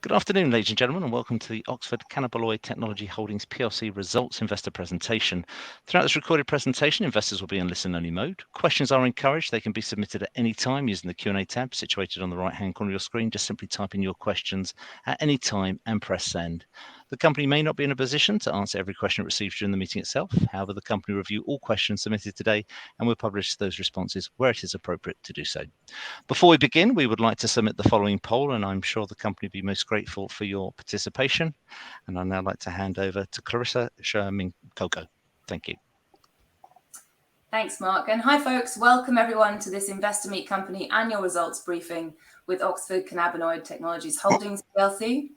Good afternoon, ladies and gentlemen, and welcome to the Oxford CANNABINOID Technology Holdings PLC results investor presentation. Throughout this recorded presentation, investors will be in listen-only mode. Questions are encouraged. They can be submitted at any time using the Q&A tab situated on the right-hand corner of your screen. Just simply type in your questions at any time and press send. The company may not be in a position to answer every question it receives during the meeting itself. However, the company will review all questions submitted today and will publish those responses where it is appropriate to do so. Before we begin, we would like to submit the following poll, and I'm sure the company will be most grateful for your participation. And I'd now like to hand over to Clarissa Sherman-Coco. Thank you. Thanks, Mark. And hi, folks. Welcome, everyone, to this Investor Meet Company annual results briefing with Oxford CANNABINOID Technologies Holdings PLC.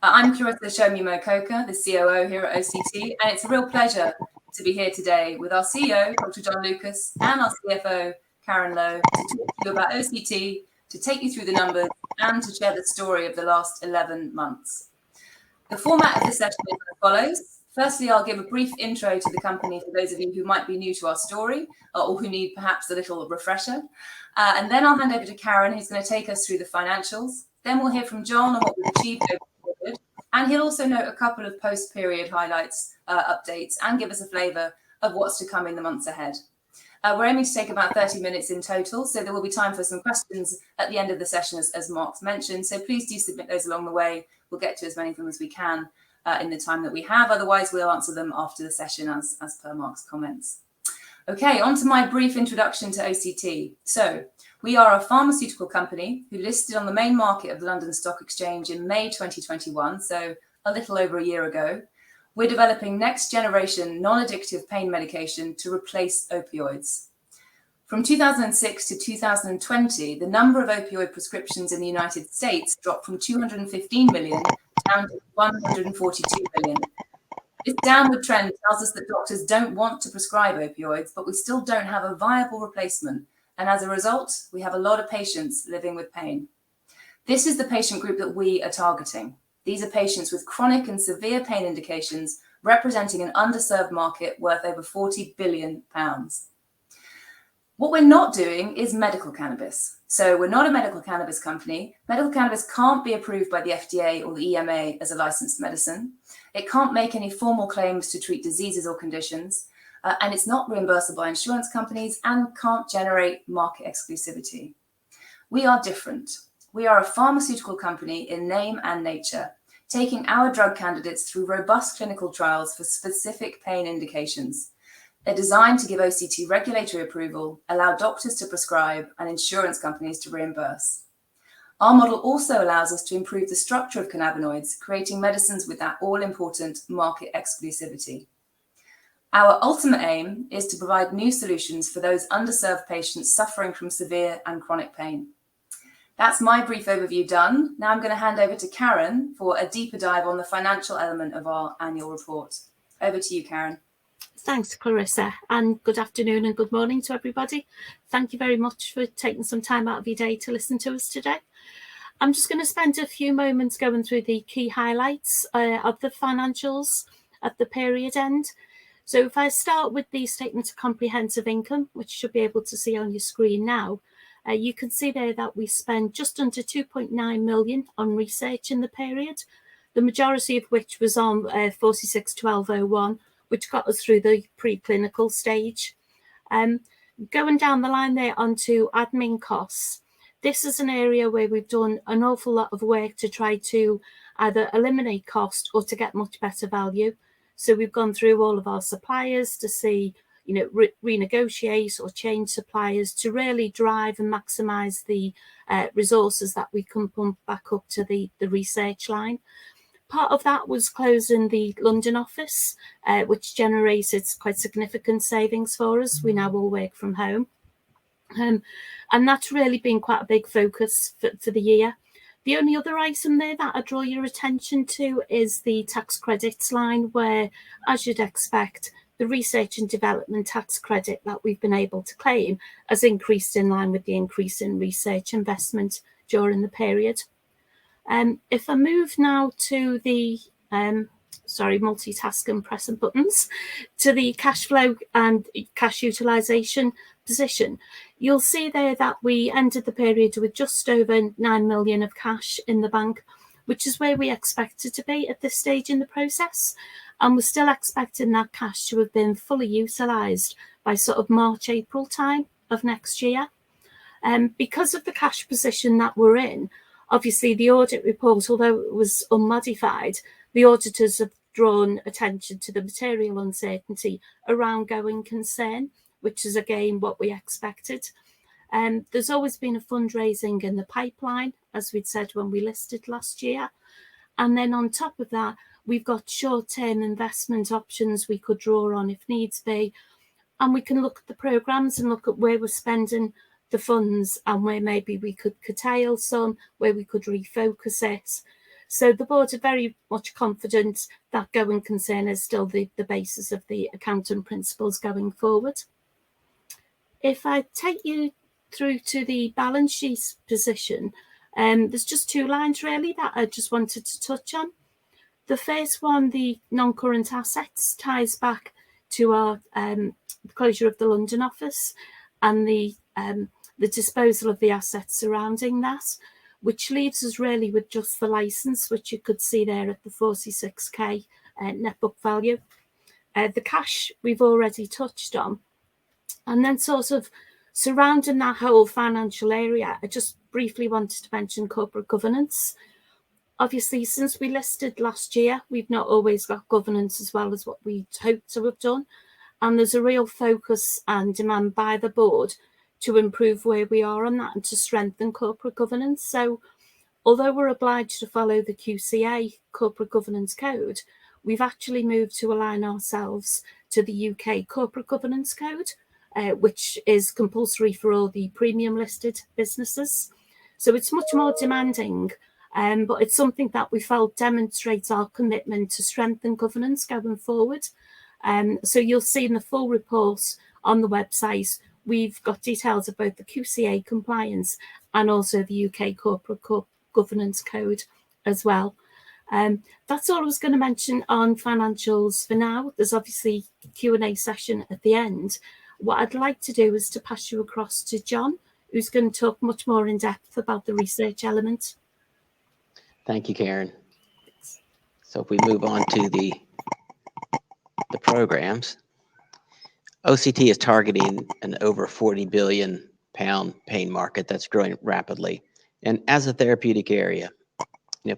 I'm Clarissa Sherman-Coco, the COO here at OCT, and it's a real pleasure to be here today with our CEO, Dr. John Lucas, and our CFO, Karen Lowe, to talk to you about OCT, to take you through the numbers, and to share the story of the last 11 months. The format of the session is as follows. Firstly, I'll give a brief intro to the company for those of you who might be new to our story or who need perhaps a little refresher. And then I'll hand over to Karen, who's going to take us through the financials. Then we'll hear from John on what we've achieved over the period. And he'll also note a couple of post-period highlights, updates, and give us a flavour of what's to come in the months ahead. We're aiming to take about 30 minutes in total, so there will be time for some questions at the end of the session, as Mark's mentioned. So please do submit those along the way. We'll get to as many of them as we can in the time that we have. Otherwise, we'll answer them after the session as per Mark's comments. Okay, on to my brief introduction to OCT. So we are a pharmaceutical company who listed on the main market of the London Stock Exchange in May 2021, so a little over a year ago. We're developing next-generation non-addictive pain medication to replace opioids. From 2006 to 2020, the number of opioid prescriptions in the United States dropped from 215 million down to 142 million. This downward trend tells us that doctors don't want to prescribe opioids, but we still don't have a viable replacement. And as a result, we have a lot of patients living with pain. This is the patient group that we are targeting. These are patients with chronic and severe pain indications, representing an underserved market worth over £40 billion. What we're not doing is medical cannabis. So we're not a medical cannabis company. Medical cannabis can't be approved by the FDA or the EMA as a licensed medicine. It can't make any formal claims to treat diseases or conditions. And it's not reimbursable by insurance companies and can't generate market exclusivity. We are different. We are a pharmaceutical company in name and nature, taking our drug candidates through robust clinical trials for specific pain indications. They're designed to give OCT regulatory approval, allow doctors to prescribe, and insurance companies to reimburse. Our model also allows us to improve the structure of cannabinoids, creating medicines with that all-important market exclusivity. Our ultimate aim is to provide new solutions for those underserved patients suffering from severe and chronic pain. That's my brief overview done. Now I'm going to hand over to Karen for a deeper dive on the financial element of our annual report. Over to you, Karen. Thanks, Clarissa, and good afternoon and good morning to everybody. Thank you very much for taking some time out of your day to listen to us today. I'm just going to spend a few moments going through the key highlights of the financials at the period end. So if I start with the statement of comprehensive income, which you should be able to see on your screen now, you can see there that we spent just under 2.9 million on research in the period, the majority of which was on 461201, which got us through the preclinical stage. Going down the line there onto admin costs, this is an area where we've done an awful lot of work to try to either eliminate cost or to get much better value. So we've gone through all of our suppliers to see, renegotiate or change suppliers to really drive and maximise the resources that we can pump back up to the research line. Part of that was closing the London office, which generated quite significant savings for us. We now all work from home. And that's really been quite a big focus for the year. The only other item there that I draw your attention to is the tax credits line, where, as you'd expect, the research and development tax credit that we've been able to claim has increased in line with the increase in research investment during the period. If I move now to the, multitasking, pressing buttons, to the cash flow and cash utilisation position, you'll see there that we ended the period with just over 9 million of cash in the bank, which is where we expected to be at this stage in the process. And we're still expecting that cash to have been fully utilised by sort of March, April time of next year. Because of the cash position that we're in, obviously the audit report, although it was unmodified, the auditors have drawn attention to the material uncertainty around going concern, which is again what we expected. There's always been a fundraising in the pipeline, as we'd said when we listed last year. And then on top of that, we've got short-term investment options we could draw on if needs be. And we can look at the programmes and look at where we're spending the funds and where maybe we could curtail some, where we could refocus it. So the board are very much confident that going concern is still the basis of the accounting principles going forward. If I take you through to the balance sheet position, there's just two lines really that I just wanted to touch on. The first one, the non-current assets, ties back to our closure of the London office and the disposal of the assets surrounding that, which leaves us really with just the licence, which you could see there at the 46k net book value. The cash we've already touched on. And then sort of surrounding that whole financial area, I just briefly wanted to mention corporate governance. Obviously, since we listed last year, we've not always got governance as well as what we'd hoped to have done. And there's a real focus and demand by the board to improve where we are on that and to strengthen corporate governance. So although we're obliged to follow the QCA Corporate Governance Code, we've actually moved to align ourselves to the UK Corporate Governance Code, which is compulsory for all the premium listed businesses. So it's much more demanding, but it's something that we felt demonstrates our commitment to strengthen governance going forward. So you'll see in the full report on the website, we've got details of both the QCA compliance and also the UK Corporate Governance Code as well. That's all I was going to mention on financials for now. There's obviously a Q&A session at the end. What I'd like to do is to pass you across to John, who's going to talk much more in depth about the research element. Thank you, Karen. So if we move on to the programs, OCT is targeting an over 40 billion pound pain market that's growing rapidly. And as a therapeutic area,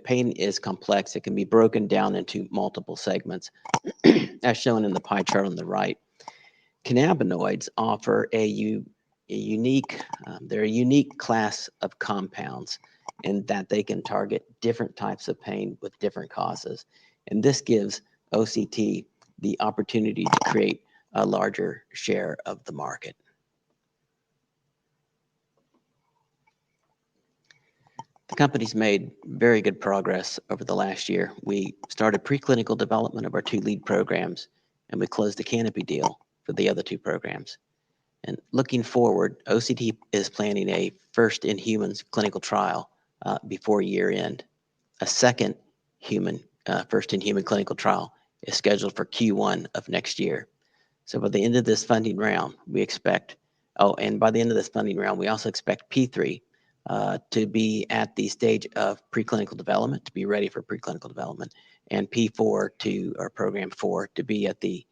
pain is complex. It can be broken down into multiple segments, as shown in the pie chart on the right. Cannabinoids offer they're a unique class of compounds in that they can target different types of pain with different causes. And this gives OCT the opportunity to create a larger share of the market. The company's made very good progress over the last year. We started preclinical development of our 2 lead programs, and we closed the Canopy deal for the other 2 programs. And looking forward, OCT is planning a first-in-humans clinical trial before year end. A second first-in-human clinical trial is scheduled for Q1 of next year. So by the end of this funding round, we expect, and by the end of this funding round, we also expect P3 to be at the stage of preclinical development, to be ready for preclinical development, and P4 or program 4 to be at the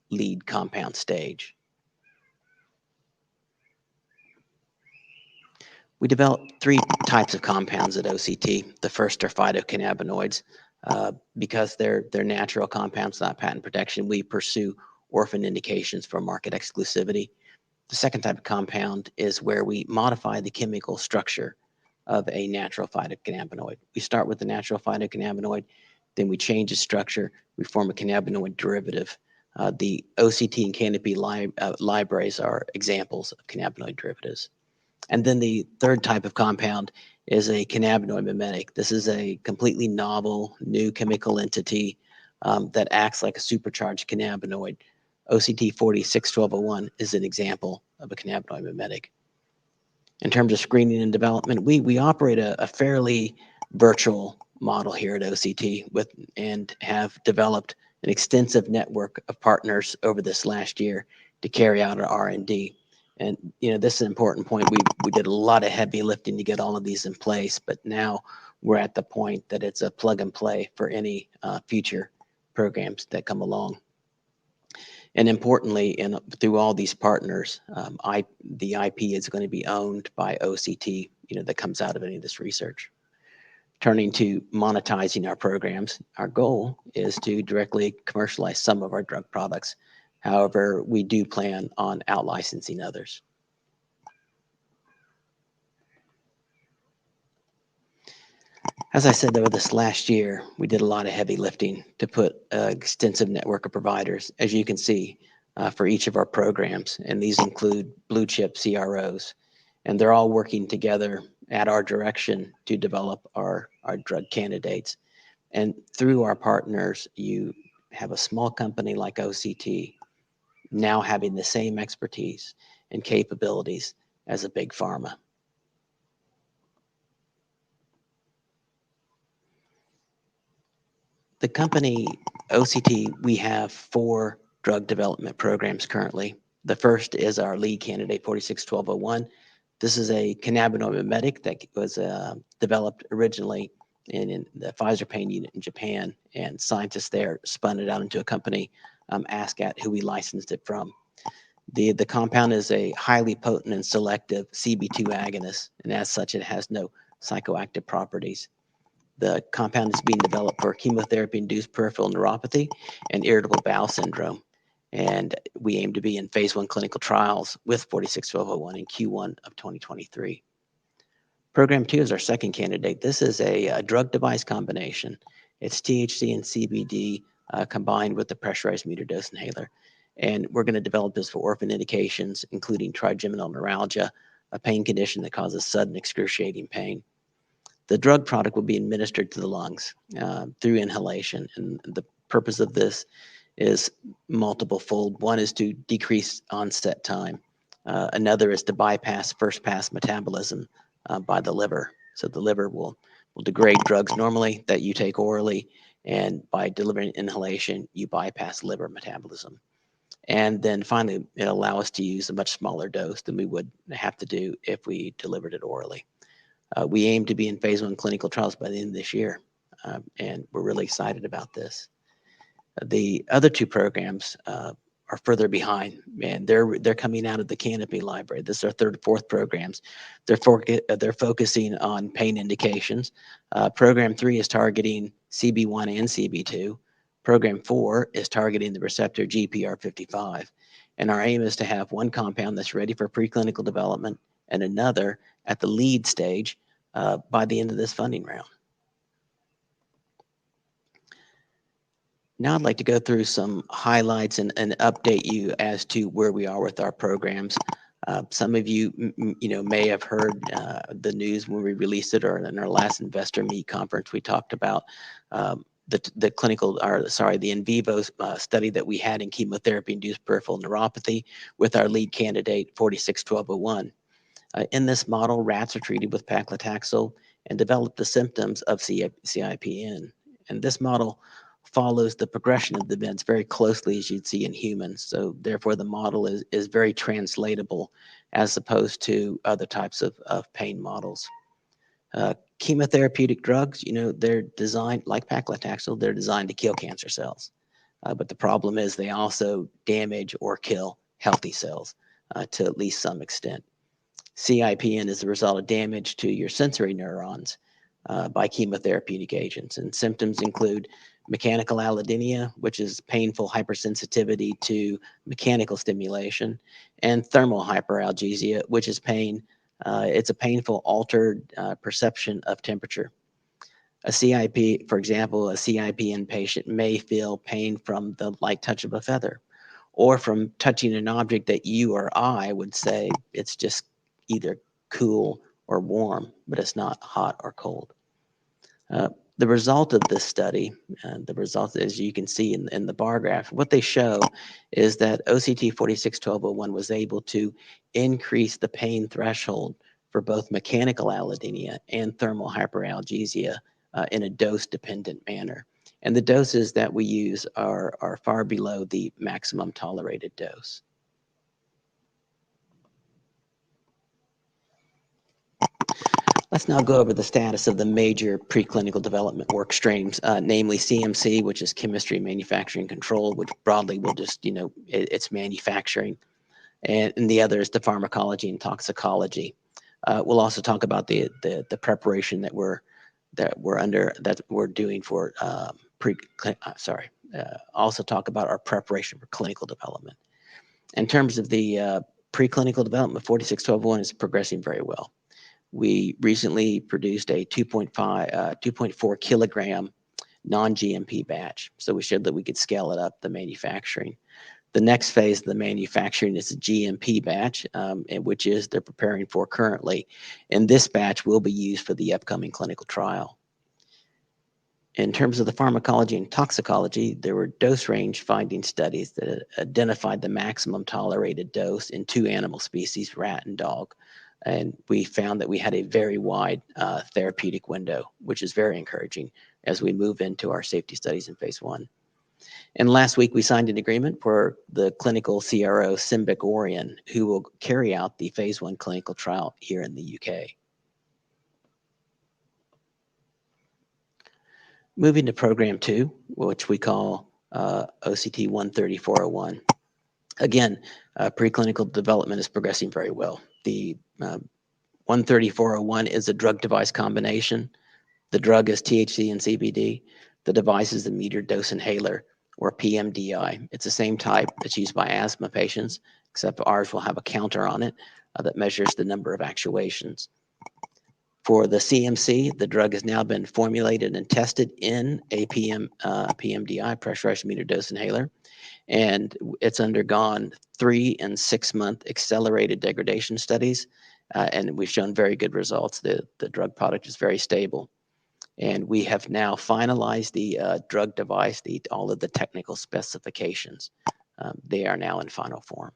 lead compound stage. We developed 3 types of compounds at OCT. The first are phytocannabinoids. Because they're natural compounds, not patent protection, we pursue orphan indications for market exclusivity. The second type of compound is where we modify the chemical structure of a natural phytocannabinoid. We start with the natural phytocannabinoid, then we change its structure, we form a cannabinoid derivative. The OCT and Canopy libraries are examples of cannabinoid derivatives. And then the third type of compound is a cannabinoid mimetic. This is a completely novel, new chemical entity that acts like a supercharged cannabinoid. OCT 461201 is an example of a cannabinoid mimetic. In terms of screening and development, we operate a fairly virtual model here at OCT and have developed an extensive network of partners over this last year to carry out our R&D. And this is an important point. We did a lot of heavy lifting to get all of these in place, but now we're at the point that it's a plug and play for any future programs that come along. And importantly, through all these partners, the IP is going to be owned by OCT, that comes out of any of this research. Turning to monetizing our programs, our goal is to directly commercialize some of our drug products. However, we do plan on out-licensing others. As I said, over this last year, we did a lot of heavy lifting to put an extensive network of providers, as you can see, for each of our programs. And these include blue chip CROs. And they're all working together at our direction to develop our drug candidates. And through our partners, you have a small company like OCT now having the same expertise and capabilities as a big pharma. The company OCT, we have 4 drug development programs currently. The first is our lead candidate 461201. This is a cannabinoid mimetic that was developed originally in the Pfizer pain unit in Japan, and scientists there spun it out into a company, ASCAT, who we licensed it from. The compound is a highly potent and selective CB2 agonist, and as such, it has no psychoactive properties. The compound is being developed for chemotherapy-induced peripheral neuropathy and irritable bowel syndrome. And we aim to be in phase 1 clinical trials with 461201 in Q1 of 2023. Program 2 is our second candidate. This is a drug-device combination. It's THC and CBD combined with the pressurized metered-dose inhaler. And we're going to develop this for orphan indications, including trigeminal neuralgia, a pain condition that causes sudden excruciating pain. The drug product will be administered to the lungs through inhalation. And the purpose of this is multiple fold. One is to decrease onset time. Another is to bypass first pass metabolism by the liver. So the liver will degrade drugs normally that you take orally, and by delivering inhalation, you bypass liver metabolism. And then finally, it'll allow us to use a much smaller dose than we would have to do if we delivered it orally. We aim to be in phase 1 clinical trials by the end of this year, and we're really excited about this. The other 2 programs are further behind, and they're coming out of the Canopy library. This is our 3rd and 4th programs. They're focusing on pain indications. Program 3 is targeting CB1 and CB2. Program 4 is targeting the receptor GPR55. And our aim is to have one compound that's ready for preclinical development and another at the lead stage by the end of this funding round. Now I'd like to go through some highlights and update you as to where we are with our programs. Some of you, may have heard the news when we released it, or in our last Investor Meet conference, we talked about the in vivo study that we had in chemotherapy-induced peripheral neuropathy with our lead candidate 461201. In this model, rats are treated with paclitaxel and develop the symptoms of CIPN. And this model follows the progression of the events very closely as you'd see in humans. So therefore, the model is very translatable as opposed to other types of pain models. Chemotherapeutic drugs, they're designed, like paclitaxel, they're designed to kill cancer cells. But the problem is they also damage or kill healthy cells to at least some extent. CIPN is the result of damage to your sensory neurons by chemotherapeutic agents. And symptoms include mechanical allodynia, which is painful hypersensitivity to mechanical stimulation, and thermal hyperalgesia, which is pain. It's a painful altered perception of temperature. A CIP, for example, a CIPN patient may feel pain from the light touch of a feather, or from touching an object that you or I would say it's just either cool or warm, but it's not hot or cold. The result of this study, the result, as you can see in the bar graph, what they show is that OCT 461201 was able to increase the pain threshold for both mechanical allodynia and thermal hyperalgesia in a dose-dependent manner. And the doses that we use are far below the maximum tolerated dose. Let's now go over the status of the major preclinical development work streams, namely CMC, which is chemistry, manufacturing, control, which broadly will just, it's manufacturing. And the other is the pharmacology and toxicology. We'll also talk about the preparation that we're doing for also talk about our preparation for clinical development. In terms of the preclinical development, 4612-1 is progressing very well. We recently produced a 2.4 kilogram non-GMP batch. So we showed that we could scale it up, the manufacturing. The next phase of the manufacturing is a GMP batch, which is they're preparing for currently. And this batch will be used for the upcoming clinical trial. In terms of the pharmacology and toxicology, there were dose range finding studies that identified the maximum tolerated dose in 2 animal species, rat and dog. And we found that we had a very wide therapeutic window, which is very encouraging as we move into our safety studies in phase 1. And last week, we signed an agreement for the clinical CRO, Simba Orion, who will carry out the phase 1 clinical trial here in the UK. Moving to program 2, which we call OCT 13401. Again, preclinical development is progressing very well. The 13401 is a drug device combination. The drug is THC and CBD. The device is the metered dose inhaler, or PMDI. It's the same type that's used by asthma patients, except ours will have a counter on it that measures the number of actuations. For the CMC, the drug has now been formulated and tested in a PMDI, pressurized metered dose inhaler, and it's undergone 3 and 6 month accelerated degradation studies, and we've shown very good results. The drug product is very stable. And we have now finalized the drug device, all of the technical specifications. They are now in final form.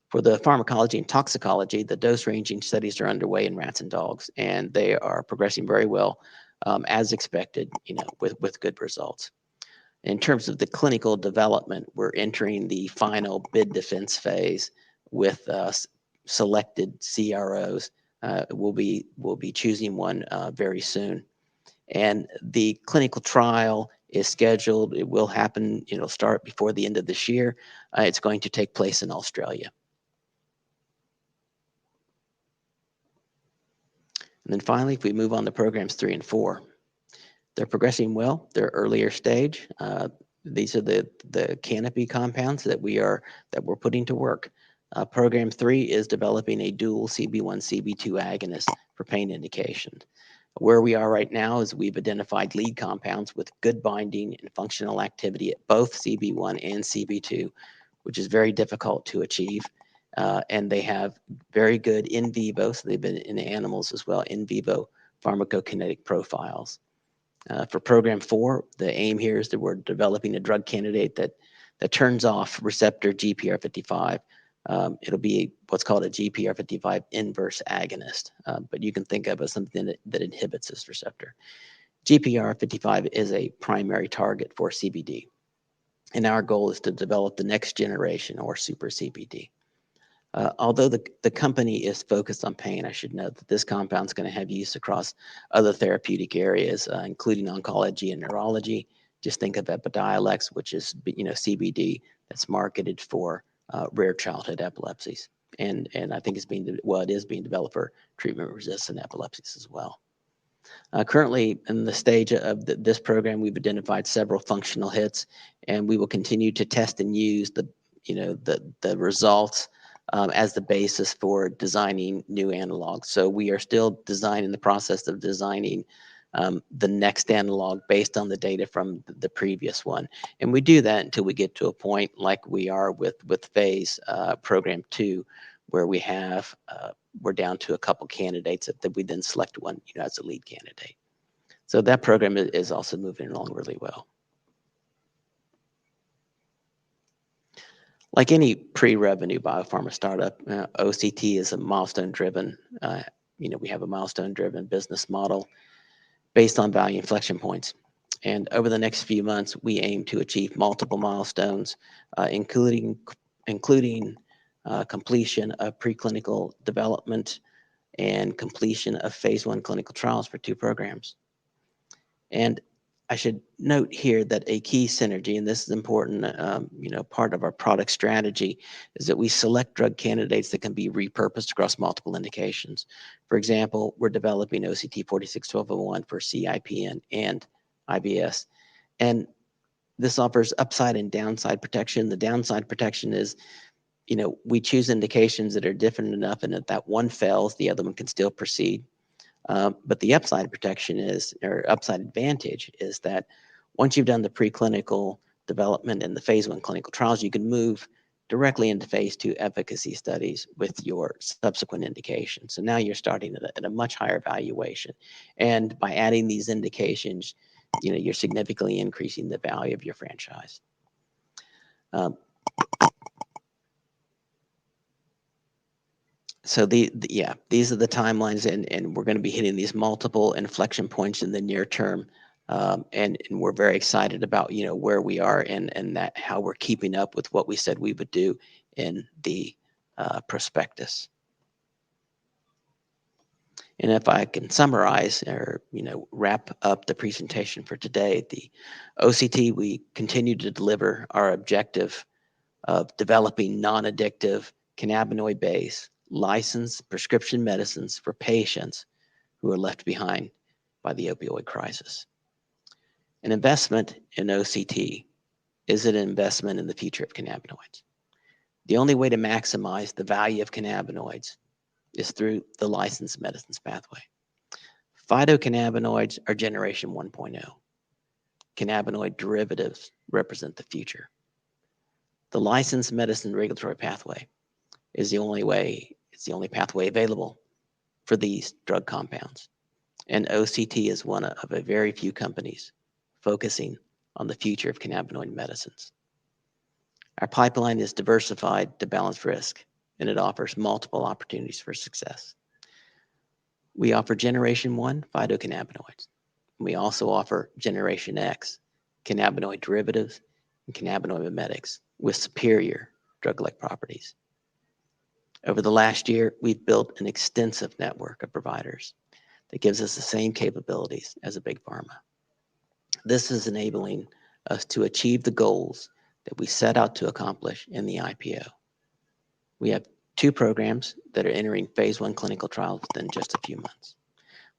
For the pharmacology and toxicology, the dose ranging studies are underway in rats and dogs, and they are progressing very well, as expected, with good results. In terms of the clinical development, we're entering the final bid defense phase with selected CROs. We'll be choosing one very soon. And the clinical trial is scheduled. It will happen, start before the end of this year. It's going to take place in Australia. And then finally, if we move on to programs 3 and 4, they're progressing well. They're earlier stage. These are the canopy compounds that we're putting to work. Program 3 is developing a dual CB1, CB2 agonist for pain indications. Where we are right now is we've identified lead compounds with good binding and functional activity at both CB1 and CB2, which is very difficult to achieve. And they have very good in vivo, so they've been in animals as well, in vivo pharmacokinetic profiles. For program 4, the aim here is that we're developing a drug candidate that turns off receptor GPR55. It'll be what's called a GPR55 inverse agonist, but you can think of it as something that inhibits this receptor. GPR55 is a primary target for CBD, and our goal is to develop the next generation or super CBD. Although the company is focused on pain, I should note that this compound is going to have use across other therapeutic areas, including oncology and neurology. Just think of Epidiolex, which is CBD that's marketed for rare childhood epilepsies, and I think it is being developed for treatment-resistant epilepsies as well. Currently, in the stage of this program, we've identified several functional hits, and we will continue to test and use the results as the basis for designing new analogs. So we are still in the process of designing the next analog based on the data from the previous one. And we do that until we get to a point like we are with phase program 2, where we're down to a couple candidates that we then select one as a lead candidate. So that program is also moving along really well. Like any pre-revenue biopharma startup, OCT is a milestone-driven, we have a milestone-driven business model based on value inflection points. And over the next few months, we aim to achieve multiple milestones, including completion of preclinical development and completion of phase 1 clinical trials for 2 programs. And I should note here that a key synergy, and this is important, part of our product strategy, is that we select drug candidates that can be repurposed across multiple indications. For example, we're developing OCT 461201 for CIPN and IBS. And this offers upside and downside protection. The downside protection is, we choose indications that are different enough, and if that one fails, the other one can still proceed. But the upside protection is, or upside advantage is that once you've done the preclinical development and the phase 1 clinical trials, you can move directly into phase 2 efficacy studies with your subsequent indications. So now you're starting at a much higher valuation. And by adding these indications, you're significantly increasing the value of your franchise. So these are the timelines, and we're going to be hitting these multiple inflection points in the near term, and we're very excited about where we are and that how we're keeping up with what we said we would do in the prospectus. And if I can summarize or wrap up the presentation for today, the OCT, we continue to deliver our objective of developing non-addictive cannabinoid-based licensed prescription medicines for patients who are left behind by the opioid crisis. An investment in OCT is an investment in the future of cannabinoids. The only way to maximize the value of cannabinoids is through the licensed medicines pathway. Phytocannabinoids are generation 1.0. Cannabinoid derivatives represent the future. The licensed medicine regulatory pathway is the only way, it's the only pathway available for these drug compounds. And OCT is one of a very few companies focusing on the future of cannabinoid medicines. Our pipeline is diversified to balance risk, and it offers multiple opportunities for success. We offer Generation 1 phytocannabinoids. We also offer Generation X cannabinoid derivatives and cannabinoid mimetics with superior drug-like properties. Over the last year, we've built an extensive network of providers that gives us the same capabilities as a big pharma. This is enabling us to achieve the goals that we set out to accomplish in the IPO. We have 2 programs that are entering phase 1 clinical trials within just a few months.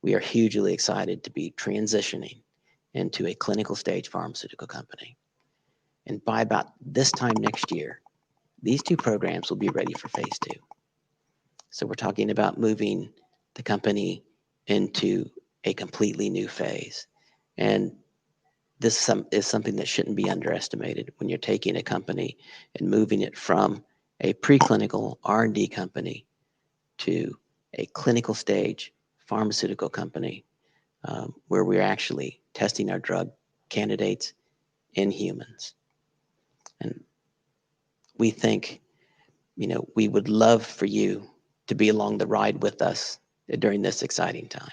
We are hugely excited to be transitioning into a clinical stage pharmaceutical company. And by about this time next year, these 2 programs will be ready for phase 2. So we're talking about moving the company into a completely new phase. And this is something that shouldn't be underestimated when you're taking a company and moving it from a preclinical R&D company to a clinical stage pharmaceutical company where we're actually testing our drug candidates in humans. And we think, we would love for you to be along the ride with us during this exciting time.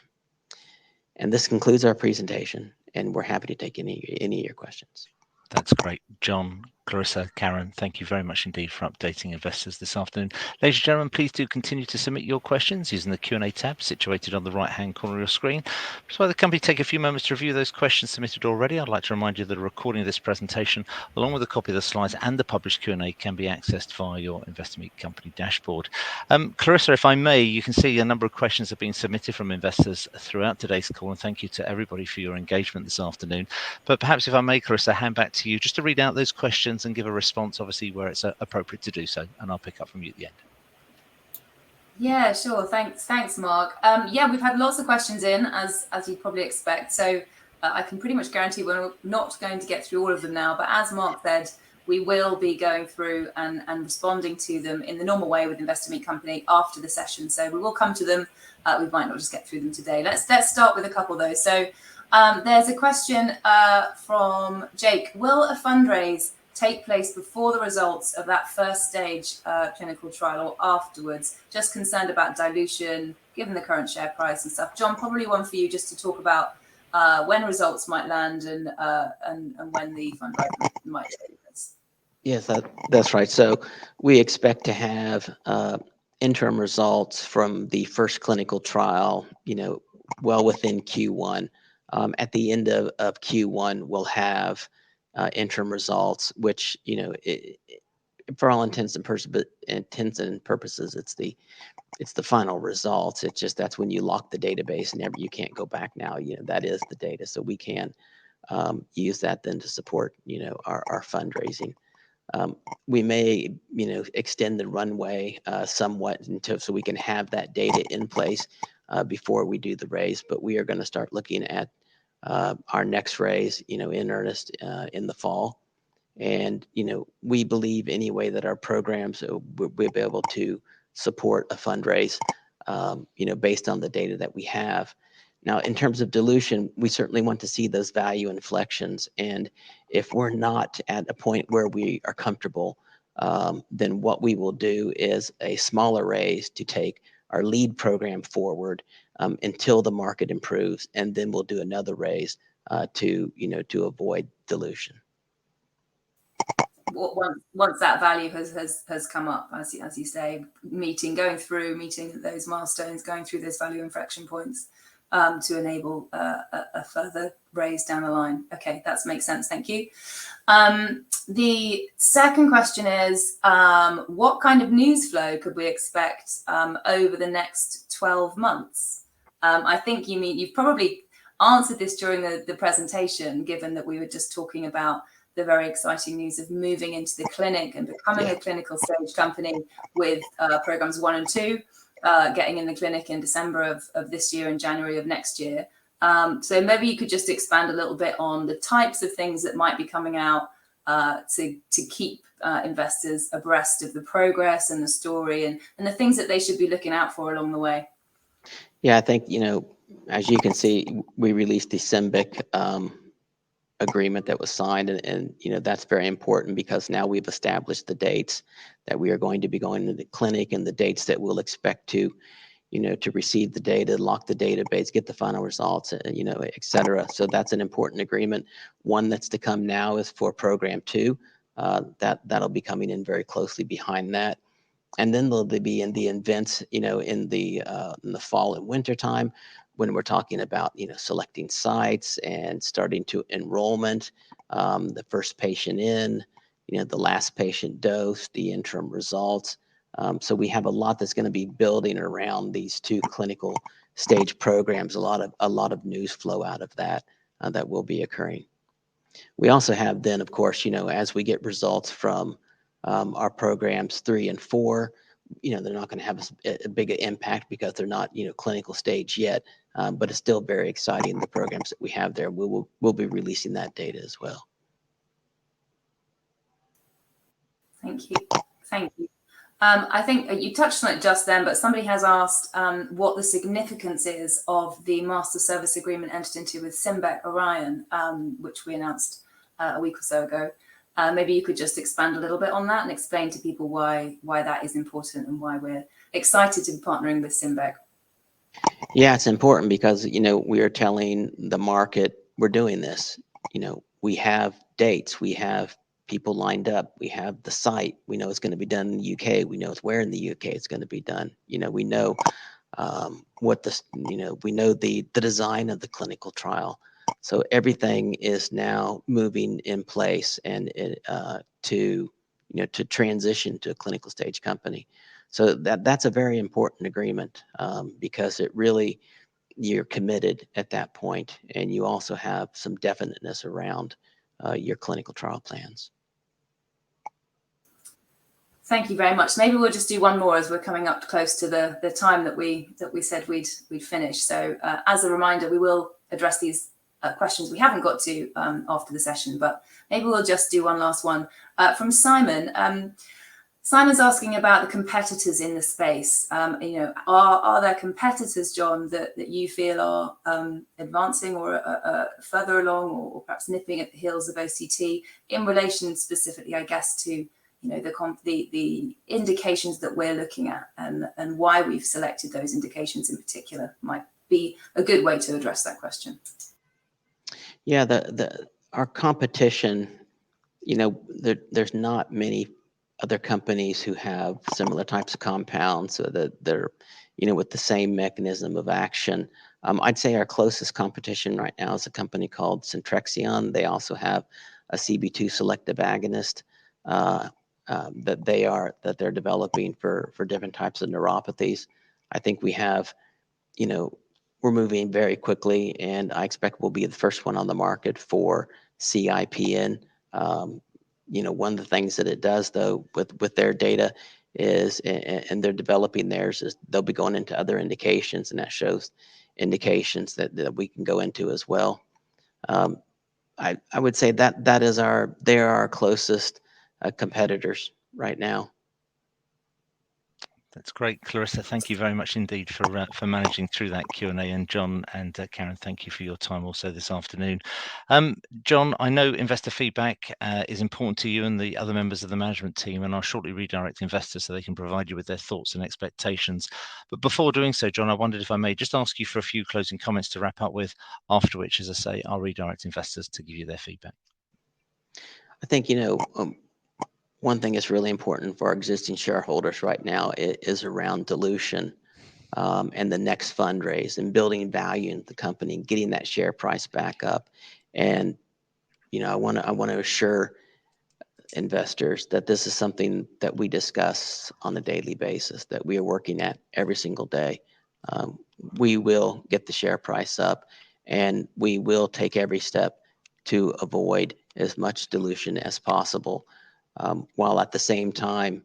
And this concludes our presentation, and we're happy to take any of your questions. That's great. John, Clarissa, Karen, thank you very much indeed for updating investors this afternoon. Ladies and gentlemen, please do continue to submit your questions using the Q&A tab situated on the right-hand corner of your screen. Just while the company take a few moments to review those questions submitted already, I'd like to remind you that a recording of this presentation, along with a copy of the slides and the published Q&A, can be accessed via your Investor Meet company dashboard. Clarissa, if I may, you can see a number of questions have been submitted from investors throughout today's call, and thank you to everybody for your engagement this afternoon. But perhaps if I may, Clarissa, hand back to you just to read out those questions and give a response, obviously, where it's appropriate to do so, and I'll pick up from you at the end. Yeah, sure. Thanks, Mark. We've had lots of questions in, as you'd probably expect. So I can pretty much guarantee we're not going to get through all of them now. But as Mark said, we will be going through and responding to them in the normal way with Investor Meet Company after the session. So we will come to them. We might not just get through them today. Let's start with a couple of those. So there's a question from Jake. Will a fundraise take place before the results of that first stage clinical trial or afterwards? Just concerned about dilution, given the current share price and stuff. John, probably one for you just to talk about when results might land and when the fundraise might take place. Yes, that's right. So we expect to have interim results from the first clinical trial, well within Q1. At the end of Q1, we'll have interim results, which, for all intents and purposes, it's the final results. It's just that's when you lock the database and you can't go back now. That is the data, so we can use that then to support our fundraising. We may extend the runway somewhat so we can have that data in place before we do the raise, but we are going to start looking at our next raise in earnest in the fall. And we believe anyway that our programs will be able to support a fundraise based on the data that we have. Now, in terms of dilution, we certainly want to see those value inflections. And if we're not at a point where we are comfortable, then what we will do is a smaller raise to take our lead program forward until the market improves, and then we'll do another raise to avoid dilution. Once that value has come up, as you say, meeting those milestones, going through those value inflection points to enable a further raise down the line. Okay, that makes sense. Thank you. The second question is, what kind of news flow could we expect over the next 12 months? I think you've probably answered this during the presentation, given that we were just talking about the very exciting news of moving into the clinic and becoming a clinical stage company with programs 1 and 2, getting in the clinic in December of this year and January of next year. So maybe you could just expand a little bit on the types of things that might be coming out to keep investors abreast of the progress and the story and the things that they should be looking out for along the way. Yeah, I think, as you can see, we released the Simbic agreement that was signed, and that's very important because now we've established the dates that we are going to be going to the clinic and the dates that we'll expect to receive the data, lock the database, get the final results, et cetera. So that's an important agreement. One that's to come now is for program 2. That'll be coming in very closely behind that. And then they'll be in the events, in the fall and winter time, when we're talking about, selecting sites and starting to enrollment, the first patient in, the last patient dose, the interim results. So we have a lot that's going to be building around these 2 clinical stage programs. A lot of news flow out of that will be occurring. We also have then, of course, as we get results from our programs 3 and 4, they're not going to have a big impact because they're not, clinical stage yet. But it's still very exciting, the programs that we have there. We'll be releasing that data as well. Thank you. I think you touched on it just then, but somebody has asked what the significance is of the master service agreement entered into with Simba Orion, which we announced a week or so ago. Maybe you could just expand a little bit on that and explain to people why that is important and why we're excited to be partnering with Simba. Yeah, it's important because, we are telling the market we're doing this. We have dates, we have people lined up, we have the site, we know it's going to be done in the UK, we know it's where in the UK it's going to be done. We know we know the design of the clinical trial. So everything is now moving in place and to transition to a clinical stage company. So that's a very important agreement because it really, you're committed at that point, and you also have some definiteness around your clinical trial plans. Thank you very much. Maybe we'll just do one more as we're coming up close to the time that we said we'd finish. So as a reminder, we will address these questions we haven't got to after the session, but maybe we'll just do one last one from Simon. Simon's asking about the competitors in the space. Are there competitors, John, that you feel are advancing or further along, or perhaps nipping at the heels of OCT in relation specifically, I guess, to the indications that we're looking at and why we've selected those indications in particular might be a good way to address that question. Yeah, our competition, there's not many other companies who have similar types of compounds, so that they're, you know, with the same mechanism of action. I'd say our closest competition right now is a company called Centrexion. They also have a CB2 selective agonist that they're developing for different types of neuropathies. I think we have, you know, we're moving very quickly, and I expect we'll be the first one on the market for CIPN. You know, one of the things that it does, though, with their data is, and they're developing theirs, is they'll be going into other indications, and that shows indications that we can go into as well. I would say that they are our closest competitors right now. That's great, Clarissa. Thank you very much indeed for managing through that Q&A. And John and Karen, thank you for your time also this afternoon. John, I know investor feedback is important to you and the other members of the management team, and I'll shortly redirect investors so they can provide you with their thoughts and expectations. But before doing so, John, I wondered if I may just ask you for a few closing comments to wrap up with, after which, as I say, I'll redirect investors to give you their feedback. I think, you know, one thing that's really important for our existing shareholders right now is around dilution and the next fundraise and building value in the company, getting that share price back up. And, you know, I want to assure investors that this is something that we discuss on a daily basis, that we are working at every single day. We will get the share price up, and we will take every step to avoid as much dilution as possible. While at the same time,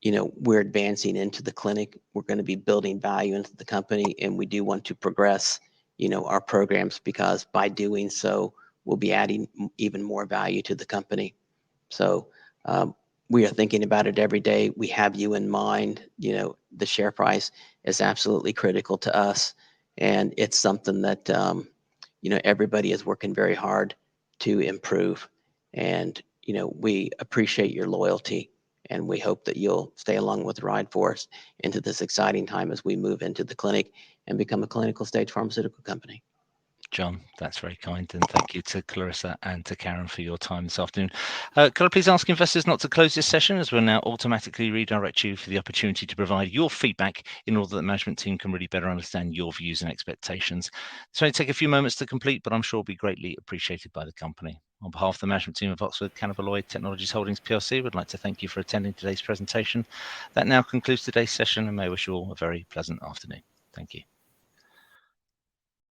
you know, we're advancing into the clinic, we're going to be building value into the company, and we do want to progress, you know, our programs, because by doing so, we'll be adding even more value to the company. So we are thinking about it every day. We have you in mind. You know, the share price is absolutely critical to us, and it's something that, you know, everybody is working very hard to improve. And you know, we appreciate your loyalty, and we hope that you'll stay along with the ride for us into this exciting time as we move into the clinic and become a clinical stage pharmaceutical company. John, that's very kind, and thank you to Clarissa and to Karen for your time this afternoon. Could I please ask investors not to close this session, as we'll now automatically redirect you for the opportunity to provide your feedback in order that the management team can really better understand your views and expectations. This may take a few moments to complete, but I'm sure will be greatly appreciated by the company. On behalf of the management team of Oxford CANNABINOID Technologies Holdings PLC, we'd like to thank you for attending today's presentation. That now concludes today's session, and may I wish you all a very pleasant afternoon. Thank you.